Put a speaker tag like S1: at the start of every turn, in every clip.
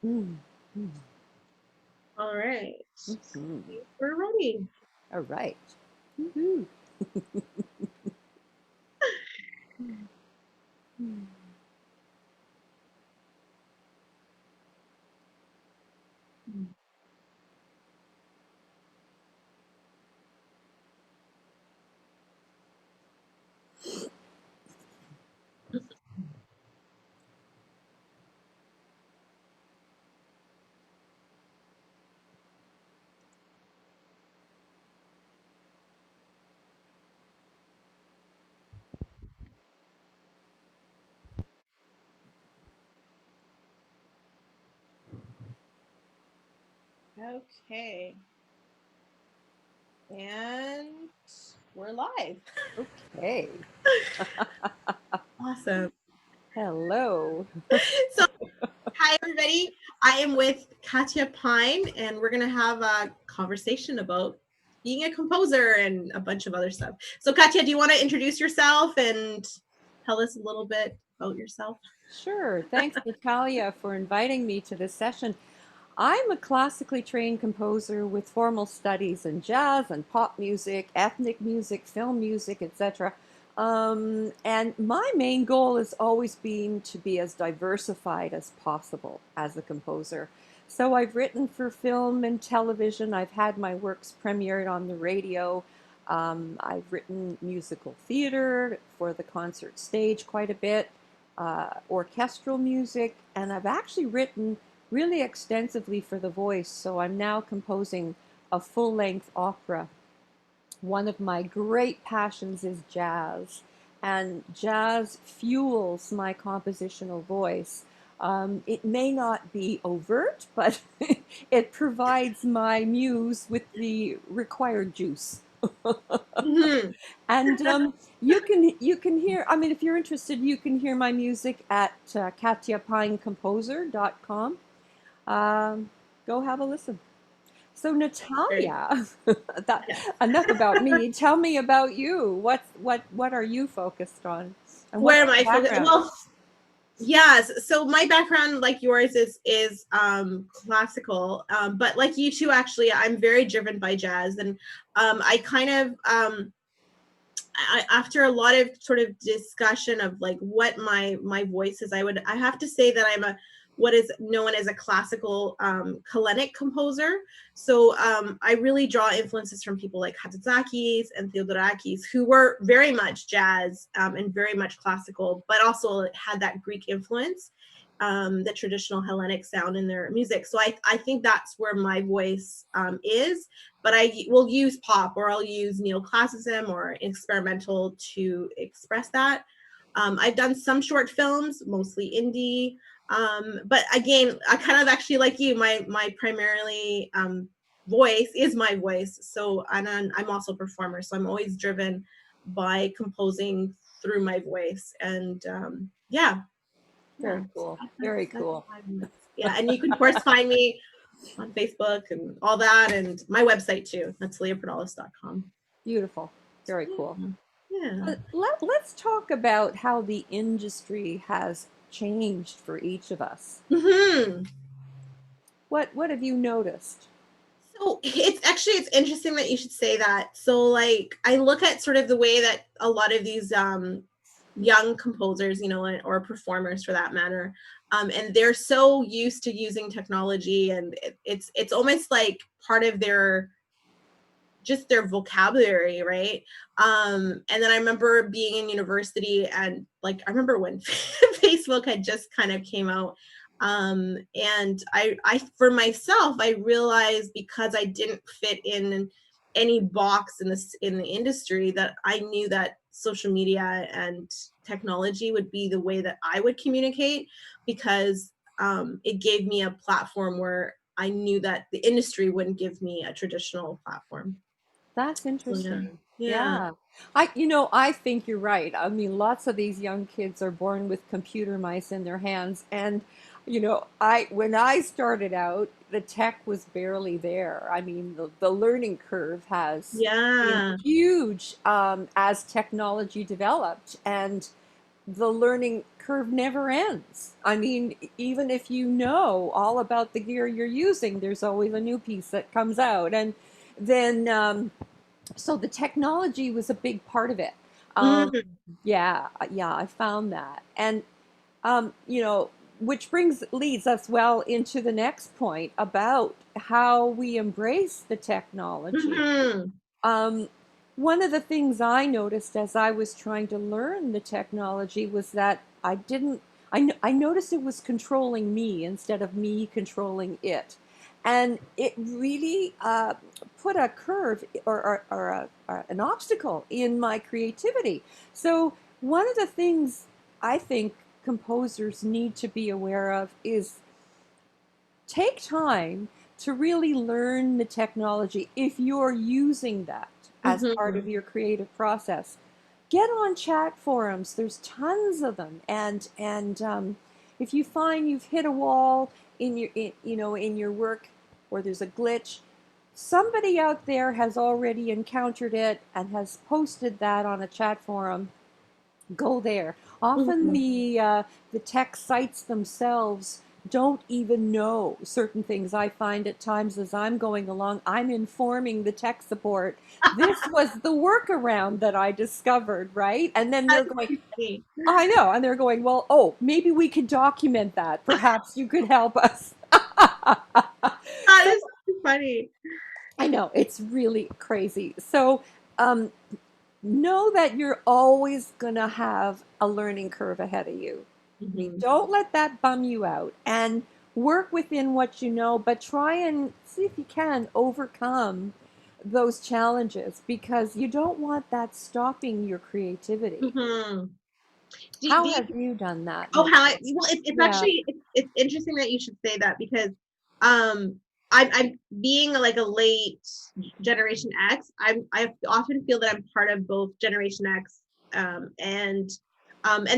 S1: Mm, mm,
S2: All right.
S1: mhm.
S2: We're ready.
S1: All right. Woo-hoo.
S2: Okay. And we're live.
S1: Okay.
S2: Awesome.
S1: Hello.
S2: So, hi, everybody. I am with Katya Pine, and we're going to have a conversation about being a composer and a bunch of other stuff. So, Katya, do you want to introduce yourself and tell us a little bit about yourself?
S1: Sure. Thanks, Natalia, for inviting me to this session. I'm a classically trained composer with formal studies in jazz and pop music, ethnic music, film music, etc. And my main goal has always been to be as diversified as possible as a composer. So I've written for film and television. I've had my works premiered on the radio. I've written musical theater for the concert stage quite a bit, orchestral music, and I've actually written really extensively for the voice. So I'm now composing a full length opera. One of my great passions is jazz, and jazz fuels my compositional voice. It may not be overt, but it provides my muse with the required juice.
S2: Mm-hmm.
S1: And you can hear. I mean, if you're interested, you can hear my music at katyapinecomposer.com. Um, Go have a listen. So
S2: Great.
S1: Natalia, that
S2: Yeah.
S1: enough about me. Tell me about you. What are you focused on, and what's
S2: Where am
S1: your
S2: I focused?
S1: background?
S2: Well, yes. So my background, like yours, is classical. But like you two, actually, I'm very driven by jazz, and I kind of after a lot of sort of discussion of like what my voice is, I have to say that I'm a what is known as a classical Hellenic composer. So I really draw influences from people like Hatzakis and Theodorakis, who were very much jazz and very much classical, but also had that Greek influence, the traditional Hellenic sound in their music. So I think that's where my voice is, but I will use pop or I'll use neoclassicism or experimental to express that. I've done some short films, mostly indie. But again, I kind of actually like you, my primarily voice is my voice. So and I'm also a performer, so I'm always driven by composing through my voice. And yeah, yeah.
S1: Very
S2: So
S1: cool. Very
S2: that's
S1: cool.
S2: my voice. Yeah, and you can of course find me on Facebook and all that, and my website too. That's leahpardalis.com.
S1: Beautiful. Very cool.
S2: Yeah. Yeah.
S1: Let's talk about how the industry has changed for each of us.
S2: Hmm.
S1: What have you noticed?
S2: So it's interesting that you should say that. So like I look at sort of the way that a lot of these young composers, or performers for that matter, and they're so used to using technology, and it's almost like part of their just their vocabulary, right? And then I remember being in university, and like I remember when Facebook had just kind of came out. And I for myself, I realized because I didn't fit in any box in the industry, that I knew that social media and technology would be the way that I would communicate, because it gave me a platform where I knew that the industry wouldn't give me a traditional platform.
S1: That's
S2: So yeah.
S1: interesting.
S2: Yeah.
S1: Yeah. I think you're right. I mean, lots of these young kids are born with computer mice in their hands. And, when I started out, the tech was barely there. I mean, the learning curve has been
S2: Yeah.
S1: huge as technology developed. And the learning curve never ends. I mean, even if you know all about the gear you're using, there's always a new piece that comes out. And then, so the technology was a big part of it. Um,
S2: Mhm.
S1: yeah, I found that. And, you know, which leads us well into the next point about how we embrace the technology.
S2: Mhm.
S1: Um, One of the things I noticed as I was trying to learn the technology was that I didn't, I noticed it was controlling me instead of me controlling it. And it really put a curve or an obstacle in my creativity. So, one of the things I think composers need to be aware of is take time to really learn the technology if you're using that as part of
S2: Mhm.
S1: your creative process. Get on chat forums. There's tons of them, and if you find you've hit a wall in your work, or there's a glitch, somebody out there has already encountered it and has posted that on a chat forum. Go there. Often
S2: Mhm.
S1: the tech sites themselves don't even know certain things. I find at times as I'm going along, I'm informing the tech support. This was the workaround that I discovered, right? And then they're
S2: That's
S1: going,
S2: funny.
S1: I know, and they're going, well, oh, maybe we could document that. Perhaps you could help us.
S2: That
S1: So
S2: is so funny.
S1: I know it's really crazy. So um, know that you're always going to have a learning curve ahead of you.
S2: Mhm.
S1: Don't let that bum you out, and work within what you know, but try and see if you can overcome those challenges, because you don't want that stopping your creativity.
S2: Mhm. Do
S1: How
S2: you
S1: have you done that,
S2: Oh, how I
S1: Natalia?
S2: well, it's
S1: Yeah.
S2: actually it's interesting that you should say that because I'm being like a late Generation X. I often feel that I'm part of both Generation X and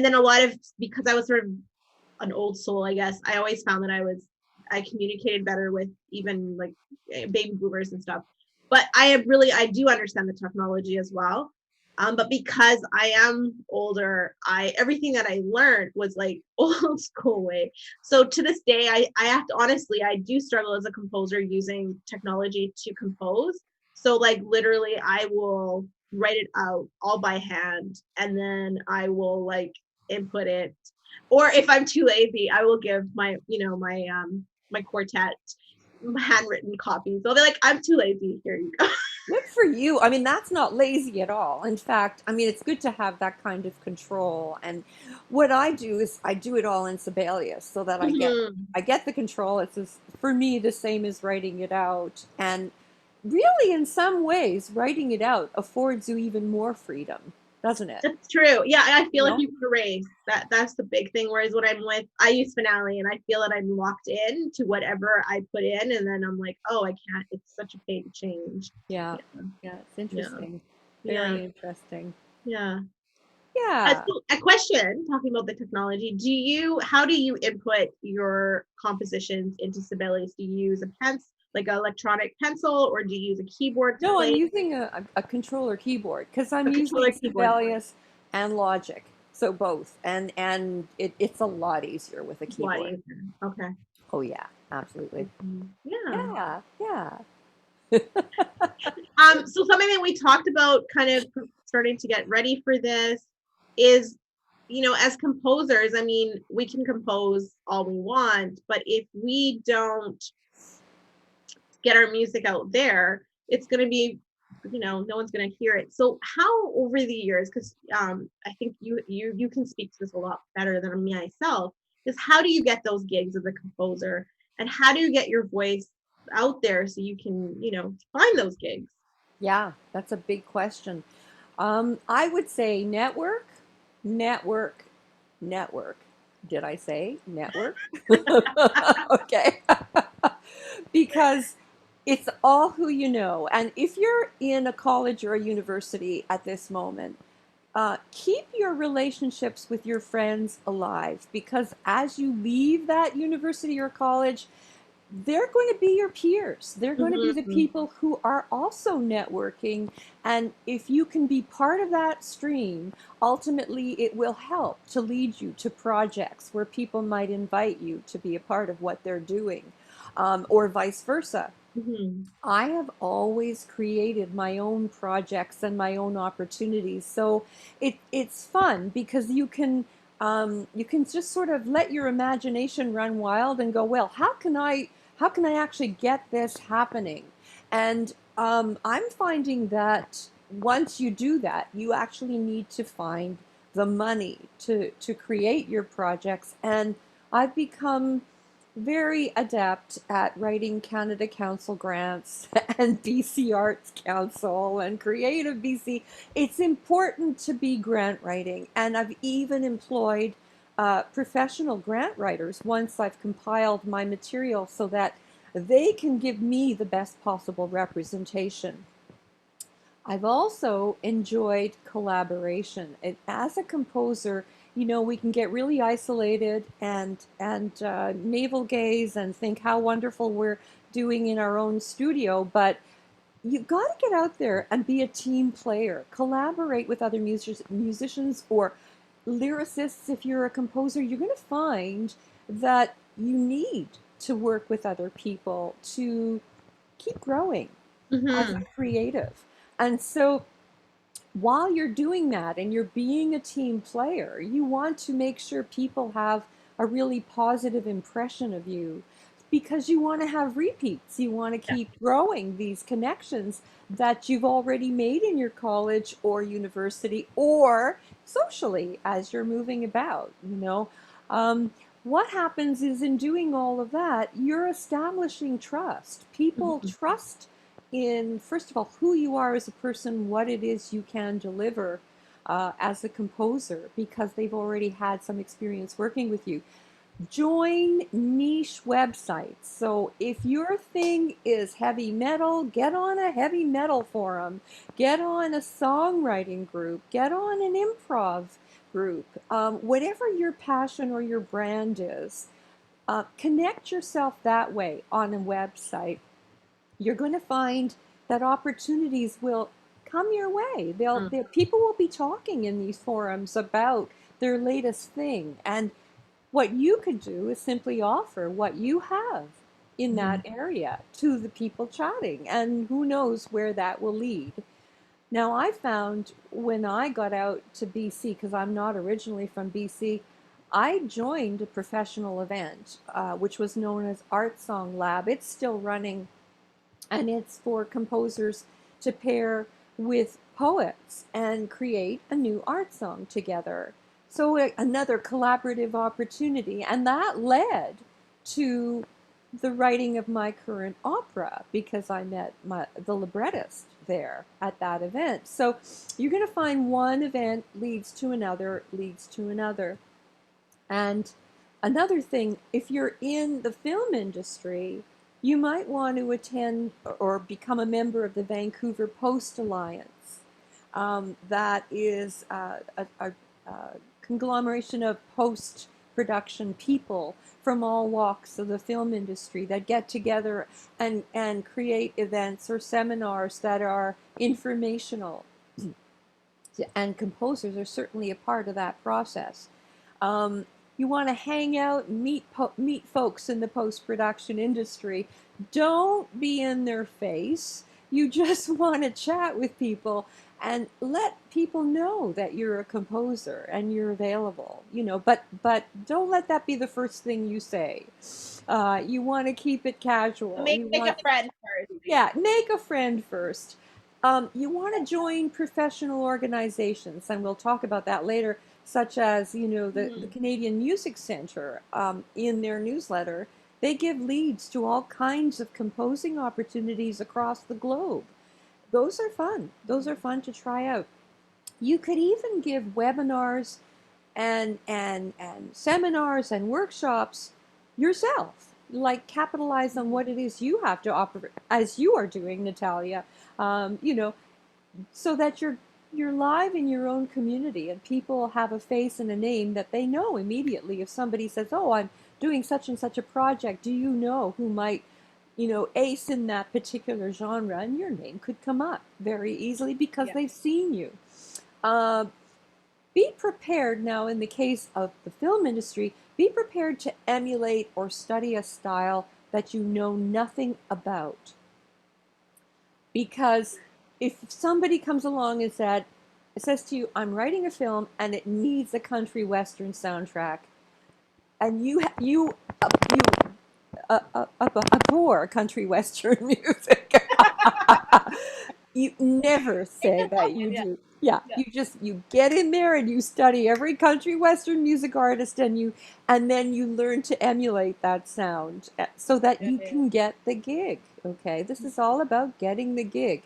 S2: then a lot of because I was sort of an old soul, I guess. I always found that I communicated better with even like baby boomers and stuff. But I do understand the technology as well. But because I am older, I everything that I learned was like old school way. So to this day, I have to honestly, I do struggle as a composer using technology to compose. So like literally, I will write it out all by hand, and then I will like input it, or if I'm too lazy, I will give my quartet handwritten copies. They'll be like, I'm too lazy. Here you go.
S1: Good for you. I mean, that's not lazy at all. In fact, I mean, it's good to have that kind of control. And what I do is I do it all in Sibelius so that
S2: Mhm.
S1: I get the control. It's just, for me the same as writing it out. And really, in some ways, writing it out affords you even more freedom, doesn't it?
S2: That's true. Yeah, I
S1: You
S2: feel like
S1: know?
S2: you can erase that. That's the big thing. Whereas when I'm with, I use Finale, and I feel that I'm locked in to whatever I put in, and then I'm like, oh, I can't. It's such a pain to change.
S1: Yeah.
S2: Yeah,
S1: Yeah, it's
S2: yeah,
S1: interesting.
S2: yeah,
S1: Very interesting.
S2: yeah.
S1: Yeah.
S2: So a question talking about the technology. How do you input your compositions into Sibelius? Do you use a pencil, like an electronic pencil, or do you use a keyboard to
S1: No, I'm
S2: play?
S1: using a controller keyboard because I'm
S2: A controller
S1: using
S2: keyboard.
S1: Sibelius and Logic, so both, and it's a lot easier with a
S2: It's a lot
S1: keyboard.
S2: easier. Okay.
S1: Oh yeah, absolutely.
S2: Mhm. Yeah.
S1: Yeah, yeah.
S2: So something that we talked about kind of starting to get ready for this is, as composers, I mean, we can compose all we want, but if we don't get our music out there, it's going to be, no one's going to hear it. So how over the years, because I think you can speak to this a lot better than me myself, is how do you get those gigs as a composer, and how do you get your voice out there so you can, find those gigs?
S1: Yeah, that's a big question. I would say network, network, network. Did I say network? Okay. Because it's all who you know. And if you're in a college or a university at this moment, keep your relationships with your friends alive, because as you leave that university or college, they're going to be your peers. They're going to be the
S2: Mhm.
S1: people who are also networking. And if you can be part of that stream, ultimately it will help to lead you to projects where people might invite you to be a part of what they're doing, or vice versa.
S2: Mhm.
S1: I have always created my own projects and my own opportunities. So it's fun because you can just sort of let your imagination run wild and go, well, how can I actually get this happening? And I'm finding that once you do that, you actually need to find the money to create your projects. And I've become very adept at writing Canada Council grants and BC Arts Council and Creative BC. It's important to be grant writing, and I've even employed professional grant writers once I've compiled my material so that they can give me the best possible representation. I've also enjoyed collaboration. As a composer, we can get really isolated and navel gaze and think how wonderful we're doing in our own studio. But you've got to get out there and be a team player. Collaborate with other musicians or lyricists. If you're a composer, you're going to find that you need to work with other people to keep growing as
S2: Mhm.
S1: a creative. And so while you're doing that and you're being a team player, you want to make sure people have a really positive impression of you because you want to have repeats. You want to
S2: Yeah.
S1: keep growing these connections that you've already made in your college or university or socially as you're moving about. What happens is in doing all of that, you're establishing trust. People
S2: Mhm.
S1: trust in, first of all, who you are as a person, what it is you can deliver as a composer, because they've already had some experience working with you. Join niche websites. So if your thing is heavy metal, get on a heavy metal forum, get on a songwriting group, get on an improv group, whatever your passion or your brand is. Connect yourself that way on a website. You're going to find that opportunities will come your way.
S2: Mhm.
S1: People will be talking in these forums about their latest thing. And what you could do is simply offer what you have in that
S2: Mhm.
S1: area to the people chatting. And who knows where that will lead. Now, I found when I got out to BC, because I'm not originally from BC, I joined a professional event, which was known as Art Song Lab. It's still running, and it's for composers to pair with poets and create a new art song together. So another collaborative opportunity, and that led to the writing of my current opera because I met the librettist there at that event. So you're going to find one event leads to another, leads to another. And another thing, if you're in the film industry, you might want to attend or become a member of the Vancouver Post Alliance. That is a conglomeration of post production people from all walks of the film industry that get together and create events or seminars that are informational. And composers are certainly a part of that process. Um, you want to hang out and meet folks in the post production industry. Don't be in their face. You just want to chat with people and let people know that you're a composer and you're available. But don't let that be the first thing you say. You want to keep it casual.
S2: Make
S1: You
S2: make a
S1: want
S2: friend first,
S1: Yeah,
S2: basically.
S1: make a friend first. You want to join professional organizations, and we'll talk about that later, such as, the
S2: Mhm.
S1: Canadian Music Center. In their newsletter, they give leads to all kinds of composing opportunities across the globe. Those are fun. Those are fun to try out. You could even give webinars and seminars and workshops yourself, like capitalize on what it is you have to offer, as you are doing, Natalia. um, you know so that you're you're live in your own community, and people have a face and a name that they know immediately. If somebody says, "Oh, I'm doing such and such a project, do you know who might, ace in that particular genre?" And your name could come up very easily because
S3: Yeah.
S1: they've seen you. Uh, be prepared now, in the case of the film industry, be prepared to emulate or study a style that you know nothing about. Because if somebody comes along and says to you, "I'm writing a film and it needs a country western soundtrack," and you abhor country western music, you never
S3: It's
S1: say
S3: just
S1: that
S3: often,
S1: you
S3: yeah.
S1: do. Yeah,
S3: Yeah.
S1: you get in there and you study every country western music artist, and then you learn to emulate that sound, so that
S3: Yeah.
S1: you
S3: Yeah.
S1: can get the gig. Okay, this is all about getting the gig.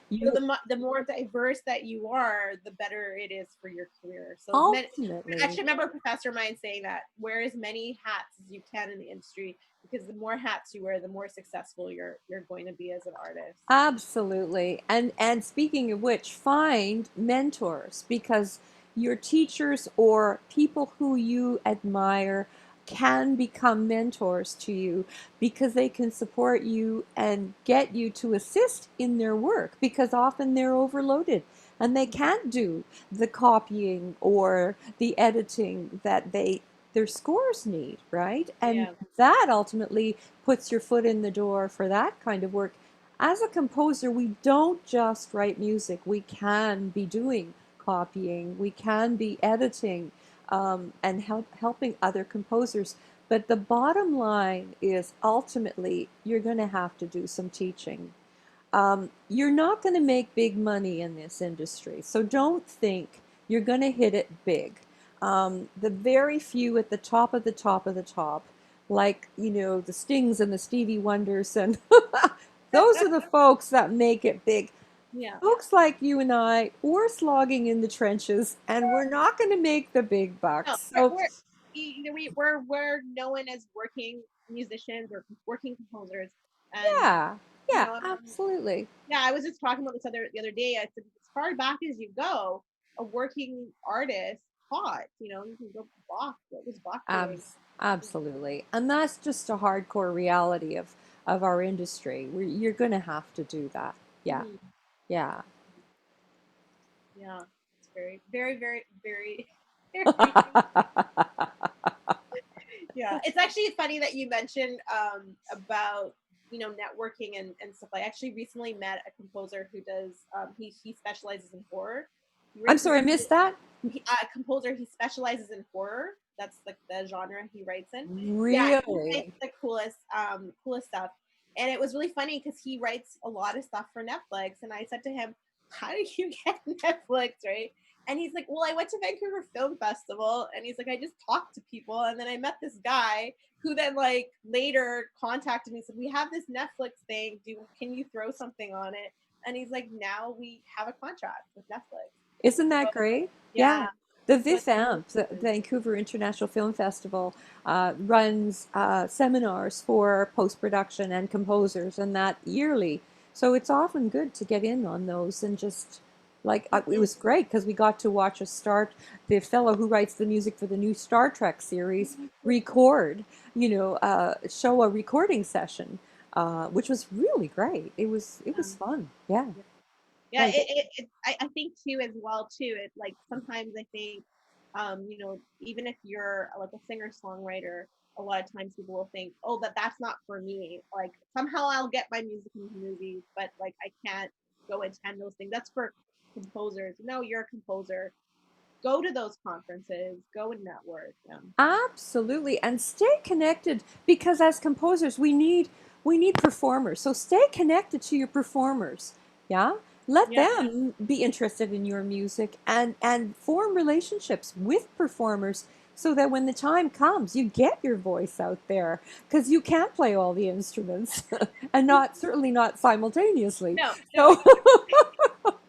S3: So
S1: You
S3: the more diverse that you are, the better it is for your career. So
S1: ultimately,
S3: actually, I remember a professor of mine saying that wear as many hats as you can in the industry, because the more hats you wear, the more successful you're going to be as an artist.
S1: absolutely. And speaking of which, find mentors, because your teachers or people who you admire can become mentors to you, because they can support you and get you to assist in their work, because often they're overloaded and they can't do the copying or the editing that their scores need, right? And
S3: Yeah.
S1: that ultimately puts your foot in the door for that kind of work. As a composer, we don't just write music. We can be doing copying, we can be editing, and helping other composers. But the bottom line is, ultimately, you're going to have to do some teaching. You're not going to make big money in this industry, so don't think you're going to hit it big. The very few at the top of the top of the top, like, the Stings and the Stevie Wonders, and those are the folks that make it big.
S3: Yeah.
S1: Folks like you and I, we're slogging in the trenches, and we're not going to make the big
S3: No,
S1: bucks. So,
S3: either we're known as working musicians or working composers, and
S1: yeah,
S3: you
S1: yeah,
S3: know,
S1: absolutely.
S3: yeah. I was just talking about this the other day. I said, as far back as you go, a working artist taught. You can go Bach. What was Bach doing?
S1: Absolutely. And that's just a hardcore reality of our industry. You're going to have to do that. Yeah.
S3: Mhm.
S1: Yeah.
S3: Yeah, it's very, very, very, very, very. Yeah, it's actually funny that you mentioned about networking and stuff. I actually recently met a composer who does he specializes in horror. He
S1: I'm
S3: writes
S1: sorry, I missed that.
S3: a composer. He specializes in horror. That's like the genre he writes in. Yeah, he writes
S1: Really?
S3: the coolest stuff. And it was really funny because he writes a lot of stuff for Netflix. And I said to him, "How did you get Netflix, right?" And he's like, "Well, I went to Vancouver Film Festival," and he's like, "I just talked to people, and then I met this guy who then like later contacted me and said, 'We have this Netflix thing. Can you throw something on it?'" And he's like, "Now we have a contract with Netflix."
S1: Isn't that
S3: So
S1: great? Yeah.
S3: yeah,
S1: The
S3: so it's really
S1: VIFAMP, the
S3: good.
S1: Vancouver International Film Festival, runs seminars for post production and composers, and that yearly. So it's often good to get in on those, and just like, it
S3: Mhm.
S1: was great because we got to watch the fellow who writes the music for the new Star Trek series, record, show a recording session, which was really great. It was fun. Yeah.
S3: Yeah. Yeah,
S1: Yeah.
S3: I think too as well too. It like sometimes I think, even if you're like a singer songwriter, a lot of times people will think, oh, that's not for me. Like somehow I'll get my music into movies, but like I can't go attend those things. That's for composers. No, you're a composer. Go to those conferences. Go and network. Yeah.
S1: Absolutely, and stay connected, because as composers we need performers. So stay connected to your performers. Yeah, let
S3: Yeah.
S1: them be interested in your music, and form relationships with performers, so that when the time comes, you get your voice out there, because you can't play all the instruments, and not certainly not simultaneously.
S3: No, no,
S1: So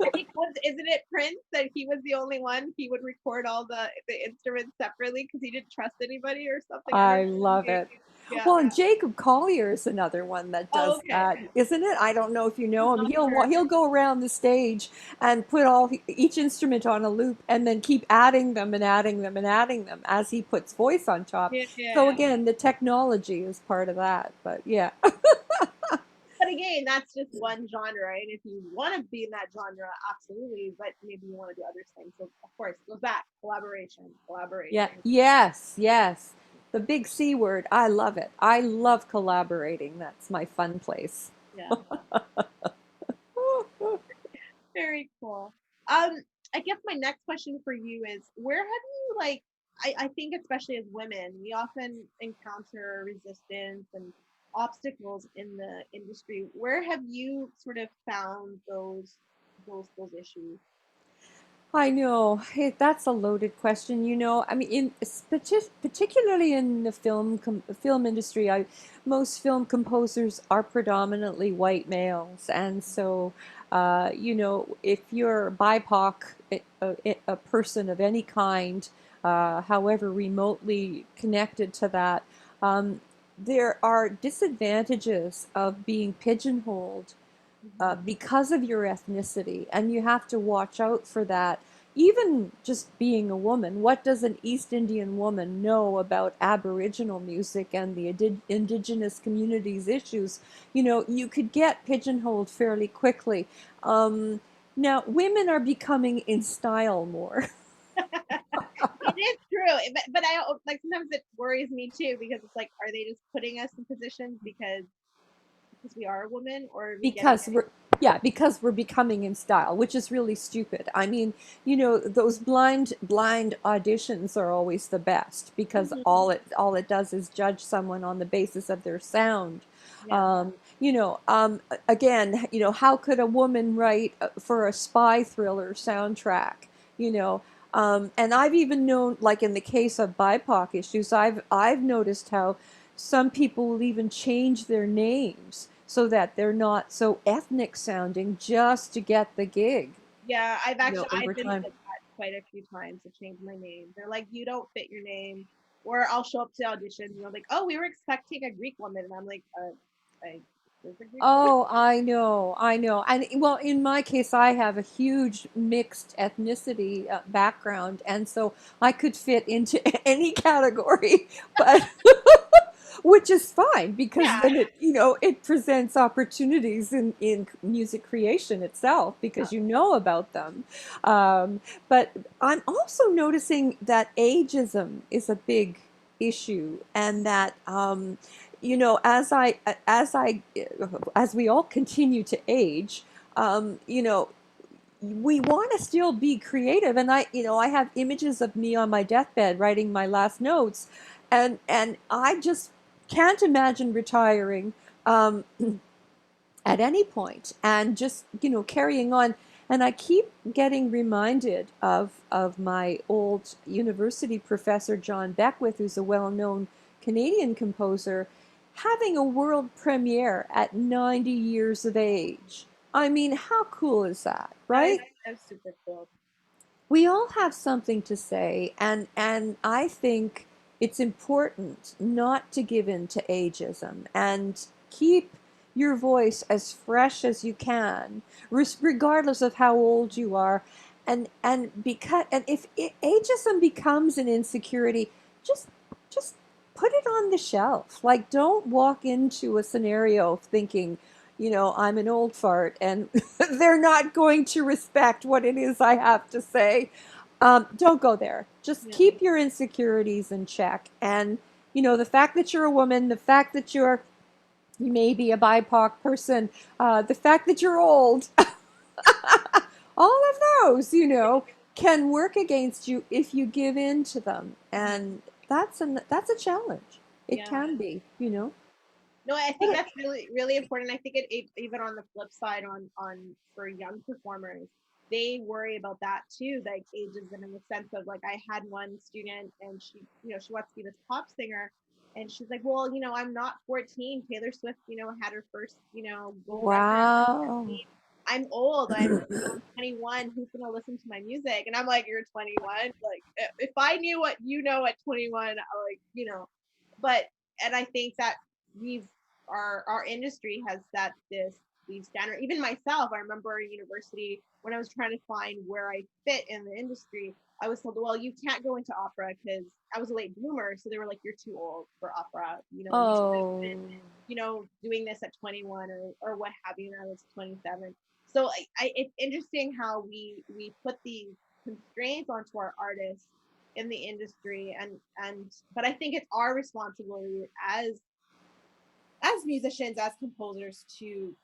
S3: I think isn't it Prince that he was the only one, he would record all the instruments separately because he didn't trust anybody or something. I
S1: I
S3: remember
S1: love
S3: reading.
S1: it.
S3: Yeah.
S1: Well, and Jacob Collier is another one that
S3: Oh,
S1: does
S3: okay.
S1: that, isn't it? I don't know if you know him.
S3: Not sure.
S1: He'll go around the stage and put each instrument on a loop and then keep adding them and adding them and adding them as he puts voice on top.
S3: Yeah, yeah,
S1: So
S3: yeah.
S1: again, the technology is part of that. But yeah.
S3: But again, that's just one genre, and if you want to be in that genre, absolutely. But maybe you want to do other things. So of course, it goes back collaboration,
S1: Yeah.
S3: collaboration.
S1: Yes. Yes. The big C word. I love it. I love collaborating. That's my fun place.
S3: Yeah, very cool. I guess my next question for you is, where have you like? I think especially as women, we often encounter resistance and obstacles in the industry. Where have you sort of found those issues?
S1: I know. Hey, that's a loaded question. I mean, particularly in the film industry, most film composers are predominantly white males, and so, if you're BIPOC, a person of any kind, however remotely connected to that, um, there are disadvantages of being pigeonholed
S3: Mhm.
S1: because of your ethnicity, and you have to watch out for that. Even just being a woman, what does an East Indian woman know about Aboriginal music and the indigenous communities' issues? You could get pigeonholed fairly quickly. Now, women are becoming in style more.
S3: It is true, but I like sometimes it worries me too because it's like, are they just putting us in positions because we are a woman, or are we getting
S1: because we're yeah, because we're becoming in style, which is really stupid. I mean, those blind auditions are always the best because
S3: Mhm.
S1: all it does is judge someone on the basis of their sound.
S3: Yeah,
S1: Again, how could a woman write for a spy thriller soundtrack? And I've even known, like in the case of BIPOC issues, I've noticed how some people will even change their names so that they're not so ethnic sounding just to get the gig,
S3: yeah. I've
S1: over
S3: been
S1: time.
S3: told that quite a few times to change my name. They're like, you don't fit your name, or I'll show up to audition and they're like, oh, we were expecting a Greek woman, and I'm like, I there's a Greek woman.
S1: Oh, I know. And well, in my case, I have a huge mixed ethnicity background, and so I could fit into any category, but which is fine because
S3: Yeah,
S1: then it presents opportunities in music creation itself because you know about them. But I'm also noticing that ageism is a big issue, and that as we all continue to age, we want to still be creative. And I have images of me on my deathbed writing my last notes, and I just can't imagine retiring um, at any point and just carrying on. And I keep getting reminded of my old university professor John Beckwith, who's a well-known Canadian composer, having a world premiere at 90 years of age. I mean, how cool is that,
S3: that is
S1: right?
S3: that's super cool.
S1: We all have something to say, and I think it's important not to give in to ageism and keep your voice as fresh as you can, regardless of how old you are. And if ageism becomes an insecurity, just just put it on the shelf. Like, don't walk into a scenario thinking, I'm an old fart and they're not going to respect what it is I have to say. Don't go there. Just
S3: Yeah,
S1: keep your insecurities in check. And, the fact that you're a woman, the fact that you may be a BIPOC person, the fact that you're old, all of those, can work against you if you give in to them. And that's a challenge. It
S3: yeah.
S1: can be.
S3: No, I think
S1: But
S3: that's really really important. I think even on the flip side, on for young performers, they worry about that too, like ageism in the sense of like, I had one student and she wants to be this pop singer, and she's like, well, I'm not 14. Taylor Swift, had her first, gold record.
S1: wow.
S3: I'm old. I'm 21. Who's gonna listen to my music? And I'm like, you're 21. Like, if I knew what you know at 21, I like, but and I think that our industry has set these standard. Even myself, I remember in university when I was trying to find where I fit in the industry, I was told, well, you can't go into opera because I was a late bloomer, so they were like, you're too old for opera. You know, you should have been,
S1: Oh,
S3: you know, doing this at 21 or what have you. And I was 27. So it's interesting how we put these constraints onto our artists in the industry, and but I think it's our responsibility as musicians, as composers, to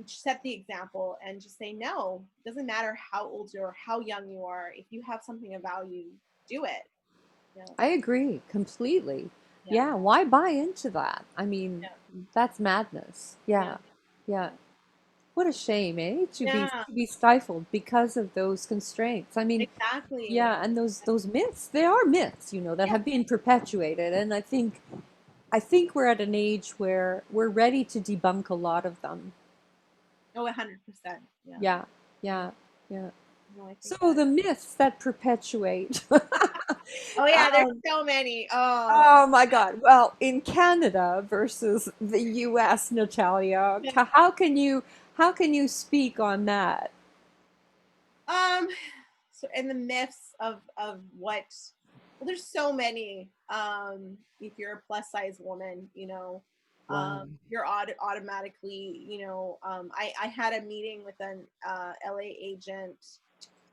S3: set the example and just say no. It doesn't matter how old you are, how young you are. If you have something of value, do it. Yeah,
S1: I agree completely.
S3: yeah,
S1: Yeah, why buy into that? I mean, that's madness.
S3: yeah,
S1: Yeah, yeah. What a shame, eh?
S3: yeah.
S1: To be stifled because of those constraints. I mean,
S3: Exactly.
S1: yeah, and those myths, they are myths, that
S3: Yeah.
S1: have been perpetuated, and I think we're at an age where we're ready to debunk a lot of them.
S3: Oh, 100%. Yeah.
S1: Yeah, yeah, yeah.
S3: No, I think
S1: So
S3: that.
S1: the myths that perpetuate.
S3: Oh yeah, there's
S1: um,
S3: so many. Oh.
S1: oh my God. Well, in Canada versus the US, Natalia, how can you speak on that?
S3: Um. So, and the myths of what? Well, there's so many. If you're a plus size woman,
S1: Wow.
S3: you're automatically, I had a meeting with an LA agent.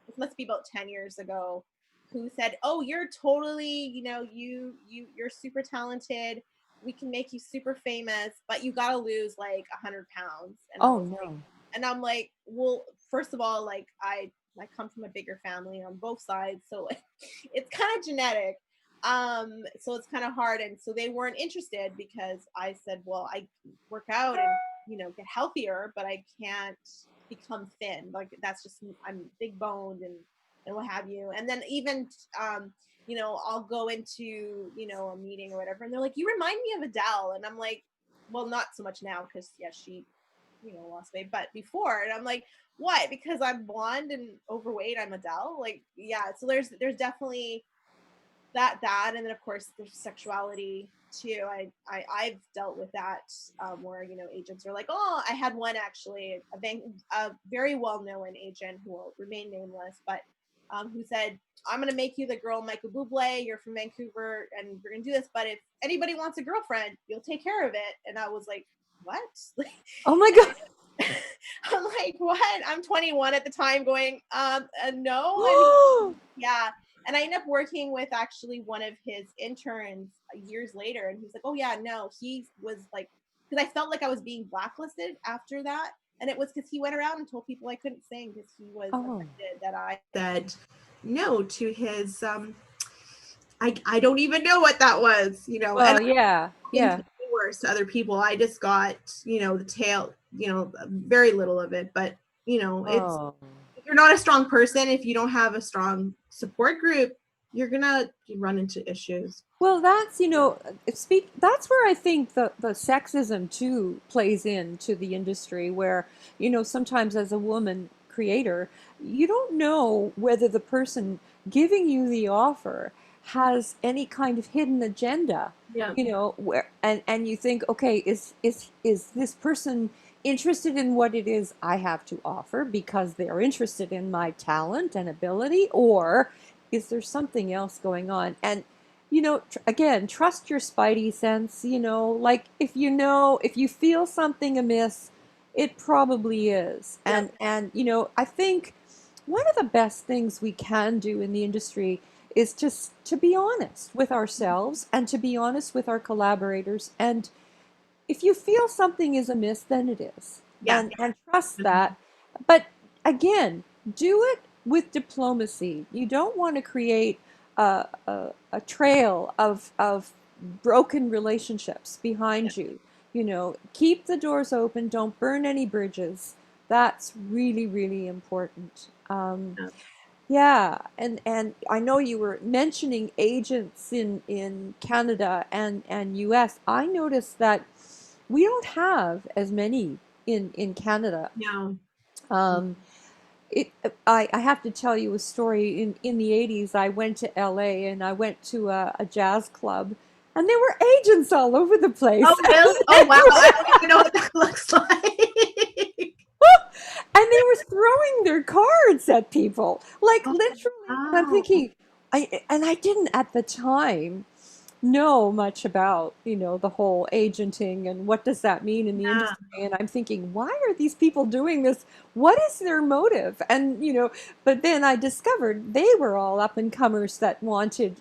S3: It must be about 10 years ago, who said, "Oh, you're totally, you're super talented. We can make you super famous, but you gotta lose like 100 pounds." And I
S1: Oh
S3: was like,
S1: no.
S3: well, first of all, like I come from a bigger family on both sides, so like, it's kind of genetic. So it's kind of hard, and so they weren't interested because I said, well, I work out and get healthier, but I can't become thin. Like that's just I'm big boned and what have you. And then even I'll go into a meeting or whatever, and they're like, "You remind me of Adele," and I'm like, "Well, not so much now because yeah, she lost weight, but before." And I'm like, "What? Because I'm blonde and overweight, I'm Adele?" Like, yeah. So there's definitely that, and then of course there's sexuality too. I've dealt with that, where agents are like, "Oh," I had one actually, a very well known agent who will remain nameless, but who said, "I'm gonna make you the girl Michael Bublé. You're from Vancouver, and we're gonna do this. But if anybody wants a girlfriend, you'll take care of it." And I was like, "What?"
S1: Oh my God.
S3: I'm like, "What?" I'm 21 at the time, going, no. I mean, yeah. And I ended up working with actually one of his interns years later, and he's like, "Oh yeah, no." He was like, because I felt like I was being blacklisted after that, and it was because he went around and told people I couldn't sing because he was
S1: Oh.
S3: offended that I
S2: said no to his I don't even know what that was,
S1: Well,
S2: and
S1: yeah,
S2: things
S1: yeah.
S2: worse to other people. I just got, the tail, very little of it, but it's,
S1: Oh.
S2: if you're not a strong person, if you don't have a strong support group, you're gonna run into issues.
S1: Well, that's where I think the sexism too plays into the industry where, sometimes as a woman creator, you don't know whether the person giving you the offer has any kind of hidden agenda,
S2: Yeah.
S1: where and you think, okay, is this person interested in what it is I have to offer because they're interested in my talent and ability, or is there something else going on? And again, trust your spidey sense, like if you feel something amiss, it probably is.
S2: Yep.
S1: And I think one of the best things we can do in the industry is just to be honest with ourselves and to be honest with our collaborators. And if you feel something is amiss, then it is.
S2: Yeah.
S1: And trust that. But again, do it with diplomacy. You don't want to create a trail of broken relationships behind you. Keep the doors open. Don't burn any bridges. That's really, really important.
S2: Yeah.
S1: Yeah, and I know you were mentioning agents in Canada and US. I noticed that we don't have as many in Canada.
S2: No.
S1: Um, it I have to tell you a story. In the 80s, I went to LA and I went to a jazz club, and there were agents all over the place.
S2: Oh, really? Oh, wow. I don't even know what that looks like.
S1: And they were throwing their cards at people, like
S2: Oh,
S1: literally. And I'm
S2: wow.
S1: thinking, I didn't at the time know much about, the whole agenting and what does that mean in the
S2: Yeah.
S1: industry. And I'm thinking, why are these people doing this? What is their motive? And, but then I discovered they were all up and comers that wanted,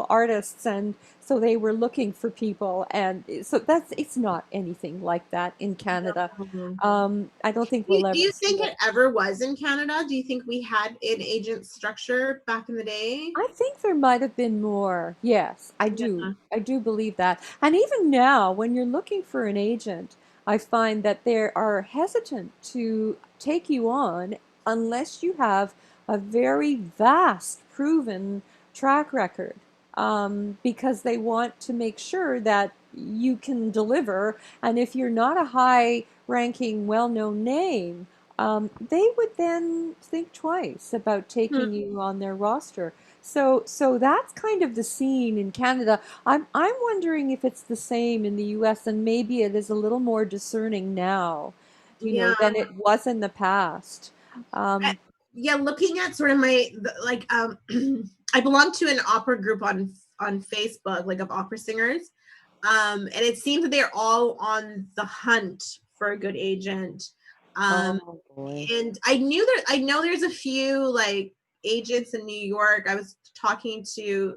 S1: artists. And so they were looking for people. And so it's not anything like that in Canada.
S2: No.
S1: I don't think
S2: Do
S1: we'll
S2: do
S1: ever
S2: you
S1: see
S2: think
S1: it.
S2: it ever was in Canada? Do you think we had an agent structure back in the day?
S1: I think there might have been more. Yes, I do.
S2: Yeah.
S1: I do believe that. And even now, when you're looking for an agent, I find that they are hesitant to take you on unless you have a very vast, proven track record, because they want to make sure that you can deliver. And if you're not a high ranking, well known name, they would then think twice about
S2: Hmm.
S1: taking you on their roster. So that's kind of the scene in Canada. I'm wondering if it's the same in the US, and maybe it is a little more discerning now,
S2: Yeah.
S1: than it was in the past.
S2: I-
S1: Um,
S2: yeah, looking at sort of like I belong to an opera group on Facebook, like of opera singers. And it seems that they're all on the hunt for a good agent. Um,
S1: oh boy.
S2: and I know there's a few like agents in New York. I was talking to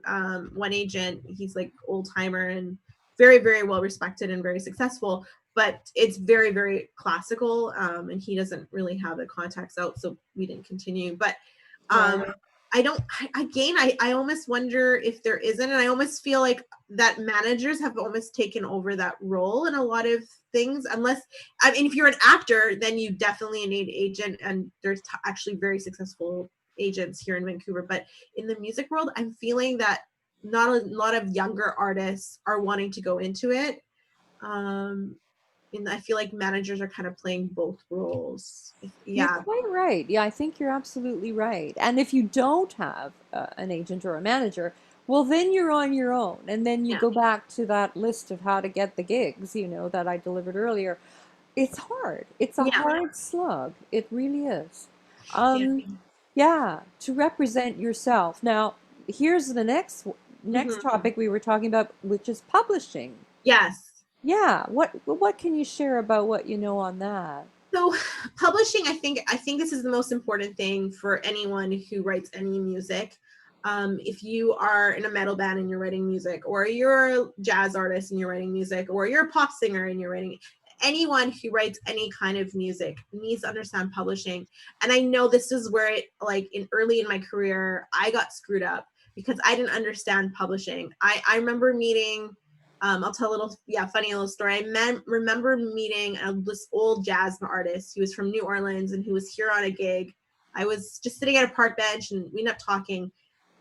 S2: one agent. He's like old timer and very, very well respected and very successful, but it's very, very classical. And he doesn't really have the contacts out, so we didn't continue. But um,
S1: Right.
S2: I almost wonder if there isn't, and I almost feel like that managers have almost taken over that role in a lot of things. Unless, I mean, if you're an actor, then you definitely need an agent, and there's actually very successful agents here in Vancouver. But in the music world, I'm feeling that not a lot of younger artists are wanting to go into it. Um, and I feel like managers are kind of playing both roles.
S1: You're
S2: Yeah,
S1: quite right. Yeah, I think you're absolutely right. And if you don't have an agent or a manager, well, then you're on your own. And then you
S2: yeah,
S1: go back to that list of how to get the gigs, that I delivered earlier. It's hard. It's a
S2: yeah,
S1: hard slug. It really is.
S2: yeah.
S1: Yeah, to represent yourself. Now, here's the next
S2: Mhm.
S1: topic we were talking about, which is publishing.
S2: Yes.
S1: Yeah, what can you share about what you know on that?
S2: So publishing, I think this is the most important thing for anyone who writes any music. If you are in a metal band and you're writing music, or you're a jazz artist and you're writing music, or you're a pop singer and you're writing, anyone who writes any kind of music needs to understand publishing. And I know this is where it, like early in my career, I got screwed up because I didn't understand publishing. I remember meeting, I'll tell a little, funny little story. Remember meeting this old jazz artist. He was from New Orleans and he was here on a gig. I was just sitting at a park bench and we ended up talking.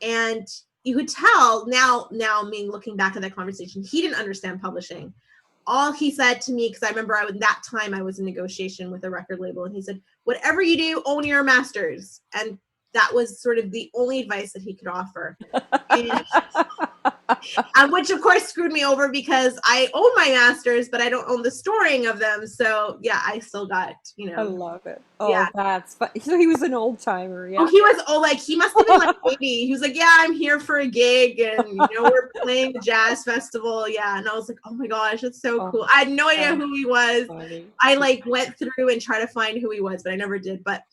S2: And you could tell now me looking back at that conversation, he didn't understand publishing. All he said to me, because I remember that time I was in negotiation with a record label, and he said, whatever you do, own your masters. And that was sort of the only advice that he could offer. And which of course screwed me over because I own my masters, but I don't own the storing of them. So yeah, I still got,
S1: I love it.
S2: yeah.
S1: Oh, that's fun. So he was an old timer,
S2: Oh,
S1: yeah.
S2: he was, like, he must have been like 80. He was like, yeah, I'm here for a gig and, we're playing the jazz festival. Yeah. And I was like, oh my gosh, that's so
S1: Oh,
S2: cool. I had no idea
S1: that's
S2: who he was.
S1: funny.
S2: I like went through and tried to find who he was, but I never did. But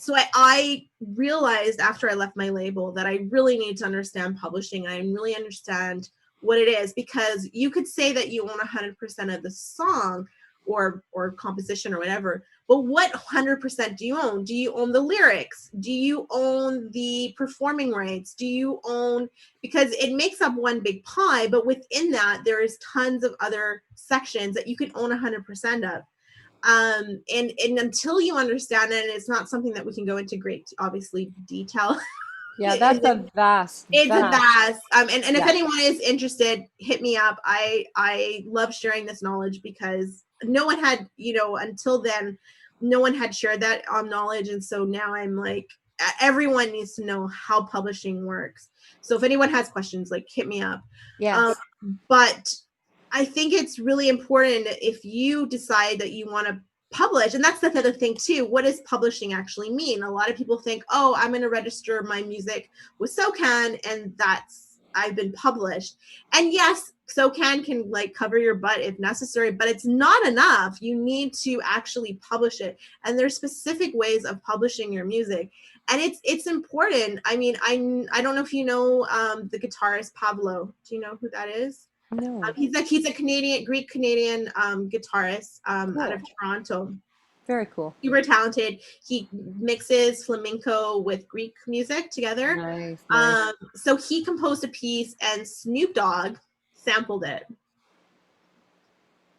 S2: so I realized after I left my label that I really need to understand publishing. I really understand what it is, because you could say that you own 100% of the song or composition or whatever, but what 100% do you own? Do you own the lyrics? Do you own the performing rights? Do you own, because it makes up one big pie, but within that there is tons of other sections that you can own 100% of. And until you understand it, and it's not something that we can go into great, obviously, detail.
S1: Yeah, that's a vast,
S2: It's a
S1: vast.
S2: vast. And if
S1: Yeah.
S2: anyone is interested, hit me up. I love sharing this knowledge because no one had, until then, no one had shared that knowledge, and so now I'm like, everyone needs to know how publishing works. So if anyone has questions, like hit me up.
S1: Yes.
S2: But I think it's really important if you decide that you want to publish, and that's the other thing too. What does publishing actually mean? A lot of people think, oh, I'm going to register my music with SOCAN, and I've been published. And yes, SOCAN can like cover your butt if necessary, but it's not enough. You need to actually publish it, and there's specific ways of publishing your music, and it's important. I mean, I don't know if you know the guitarist Pablo. Do you know who that is?
S1: No.
S2: He's a Greek Canadian guitarist
S1: Cool.
S2: out of Toronto.
S1: Very cool.
S2: Super talented. He mixes flamenco with Greek music together.
S1: Nice.
S2: So he composed a piece, and Snoop Dogg sampled it.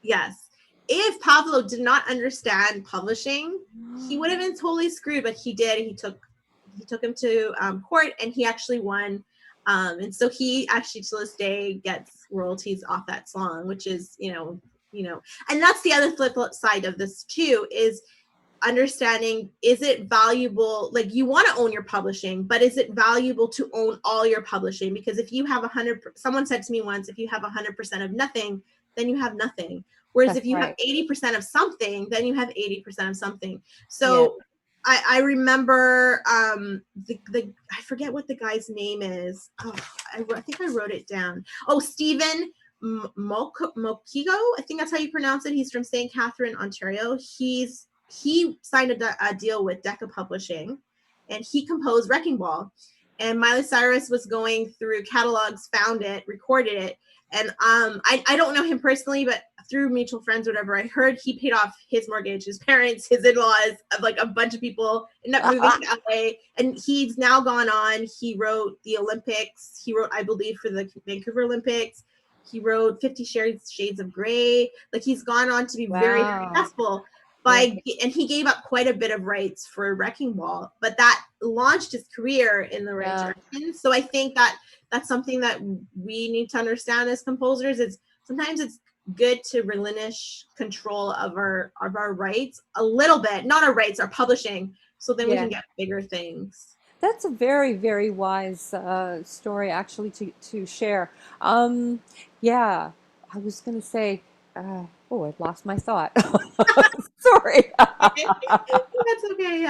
S2: Yes. If Pablo did not understand publishing, he would have been totally screwed, but he did. He took him to court, and he actually won. And so he actually to this day gets royalties off that song, which is, and that's the other flip side of this too, is understanding, is it valuable? Like, you want to own your publishing, but is it valuable to own all your publishing? Because if you have someone said to me once, if you have 100% of nothing, then you have nothing. Whereas if you have 80% of something, then you have 80% of something. So I remember the I forget what the guy's name is. Oh, I think I wrote it down. Oh, Stephen Mokigo, I think that's how you pronounce it. He's from St. Catherine, Ontario. He signed a deal with Decca Publishing, and he composed Wrecking Ball. And Miley Cyrus was going through catalogs, found it, recorded it. And I don't know him personally, but through mutual friends, whatever, I heard he paid off his mortgage, his parents, his in-laws, like a bunch of people ended up moving to LA. And he's now gone on. He wrote the Olympics. He wrote, I believe, for the Vancouver Olympics. He wrote 50 Shades of Grey. Like, he's gone on to be very successful. And he gave up quite a bit of rights for Wrecking Ball, but that launched his career in the right direction. So I think that's something that we need to understand as composers, is sometimes it's good to relinquish control of our rights a little bit, not our rights, our publishing, so then we can get bigger things.
S1: That's a very, very wise story, actually, to share. I was going to say, I've lost my thought. Sorry.
S2: That's okay.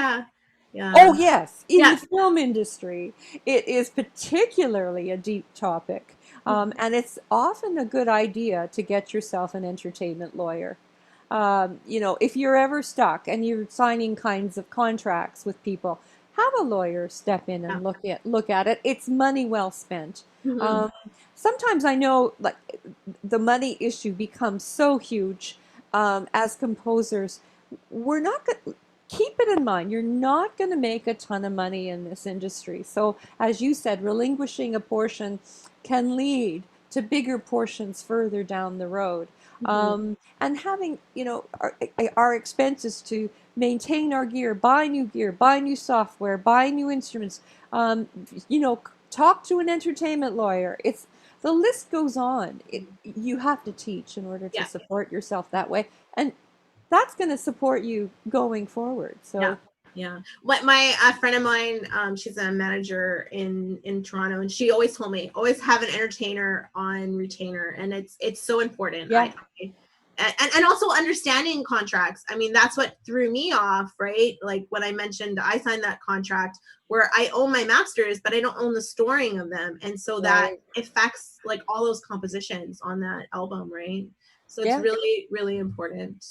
S2: Yeah.
S1: Oh, yes. In the film industry, it is particularly a deep topic. And it's often a good idea to get yourself an entertainment lawyer. If you're ever stuck and you're signing kinds of contracts with people, have a lawyer step in and look at it. It's money well spent. Sometimes I know, like, the money issue becomes so huge as composers. We're not going. Keep it in mind, you're not going to make a ton of money in this industry. So, as you said, relinquishing a portion can lead to bigger portions further down the road. And having, our expenses to maintain our gear, buy new software, buy new instruments, talk to an entertainment lawyer. The list goes on. You have to teach in order to support yourself that way. And that's going to support you going forward. So
S2: What a friend of mine, she's a manager in Toronto, and she always told me, always have an entertainer on retainer, and it's so important. And also understanding contracts. I mean, that's what threw me off, right? Like when I mentioned I signed that contract where I own my masters, but I don't own the storing of them, and so that affects like all those compositions on that album, right? So it's really, really important.